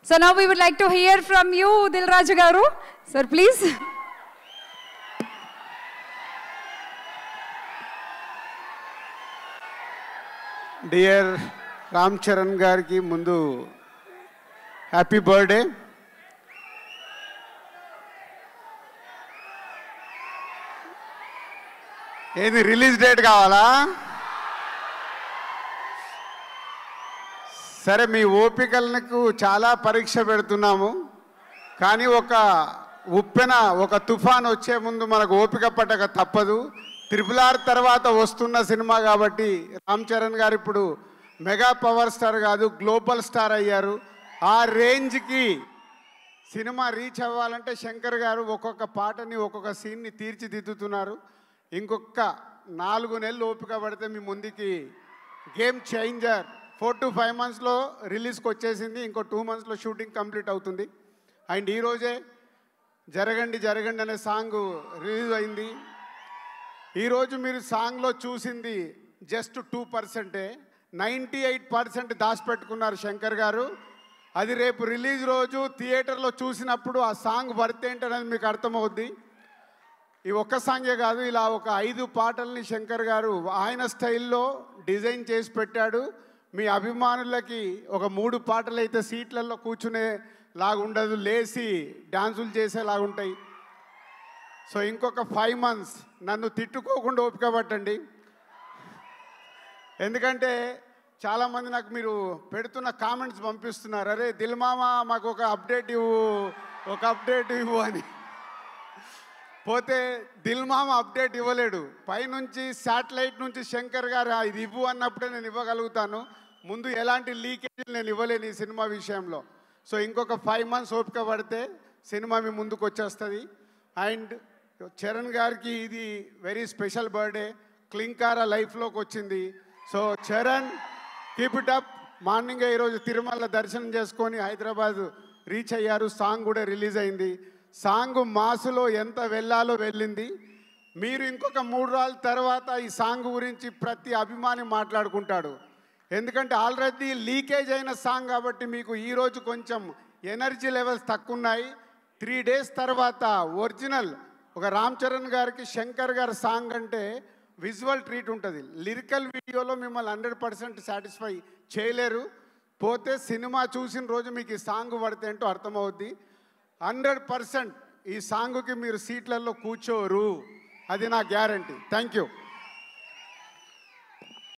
So now we would like to hear from you, Dil Raju Garu. Sir, please. Dear Ram Charan Garki mundu happy birthday. ఏది release date కావాలా? సరే, మీ ఓపికలకు చాలా పరీక్ష పెడుతున్నాము. కానీ ఒక ఉప్పెన, ఒక తుఫాన్ వచ్చే ముందు మనకు ఓపిక పట్టక తప్పదు. RRR తర్వాత వస్తున్న సినిమా కాబట్టి రామ్ చరణ్ గారు ఇప్పుడు మెగా పవర్ స్టార్ కాదు, గ్లోబల్ స్టార్ అయ్యారు. ఆ రేంజ్కి సినిమా రీచ్ అవ్వాలంటే శంకర్ గారు ఒక్కొక్క పాటని, ఒక్కొక్క సీన్ని తీర్చిదిద్దుతున్నారు. ఇంకొక 4 నెలలు ఓపిక పడితే మీ ముందుకి గేమ్ చేంజర్ 4 to 5 monthsలో రిలీజ్కి వచ్చేసింది. ఇంకో 2 monthsలో షూటింగ్ కంప్లీట్ అవుతుంది. అండ్ ఈరోజే జరగండి జరగండి అనే సాంగ్ రిలీజ్ అయింది. ఈరోజు మీరు సాంగ్లో చూసింది జస్ట్ 2%. 98% దాచిపెట్టుకున్నారు శంకర్ గారు. అది రేపు రిలీజ్ రోజు థియేటర్లో చూసినప్పుడు ఆ సాంగ్ వర్త్ ఏంటనేది మీకు అర్థమవుద్ది. ఈ ఒక్క సాంగే కాదు, ఇలా ఒక 5 పాటల్ని శంకర్ గారు ఆయన స్టైల్లో డిజైన్ చేసి పెట్టాడు. మీ అభిమానులకి ఒక 3 పాటలు అయితే సీట్లలో కూర్చునే లాగుండదు, లేచి డాన్సులు చేసేలాగుంటాయి. సో ఇంకొక 5 months నన్ను తిట్టుకోకుండా ఓపిక పట్టండి. ఎందుకంటే చాలామంది నాకు మీరు పెడుతున్న కామెంట్స్ పంపిస్తున్నారు, అరే దిల్ మామ మాకు ఒక అప్డేట్ ఇవ్వు అని. పోతే దిల్ మామ అప్డేట్ ఇవ్వలేడు. పైనుంచి శాటిలైట్ నుంచి శంకర్ గారు ఇది ఇవ్వు అన్నప్పుడే నేను ఇవ్వగలుగుతాను. ముందు ఎలాంటి లీకేజీలు నేను ఇవ్వలేను ఈ సినిమా విషయంలో. సో ఇంకొక 5 months ఓపిక పడితే సినిమా మీ ముందుకు వచ్చేస్తుంది. అండ్ చరణ్ గారికి ఇది వెరీ స్పెషల్ బర్త్డే. క్లింకారా లైఫ్లోకి వచ్చింది. So Charan, keep it up. మార్నింగే ఈరోజు తిరుమల దర్శనం చేసుకొని హైదరాబాద్ రీచ్ అయ్యారు. సాంగ్ కూడా రిలీజ్ అయింది. సాంగ్ మాసులో ఎంత వెళ్ళాలో వెళ్ళింది. మీరు ఇంకొక 3 రోజుల తర్వాత ఈ సాంగ్ గురించి ప్రతి అభిమాని మాట్లాడుకుంటాడు. ఎందుకంటే ఆల్రెడీ లీకేజ్ అయిన సాంగ్ కాబట్టి మీకు ఈరోజు కొంచెం ఎనర్జీ లెవెల్స్ తక్కువ ఉన్నాయి. 3 days తర్వాత ఒరిజినల్ ఒక రామ్ చరణ్ గారికి శంకర్ గారి సాంగ్ అంటే విజువల్ ట్రీట్ ఉంటుంది. లిరికల్ వీడియోలో మిమ్మల్ని 100% సాటిస్ఫై చేయలేరు. పోతే సినిమా చూసిన రోజు మీకు ఈ సాంగ్ పడితే ఏంటో అర్థమవుద్ది. 100% ఈ సాంగ్కి మీరు సీట్లలో కూర్చోరు, అది నా గ్యారంటీ. Thank you.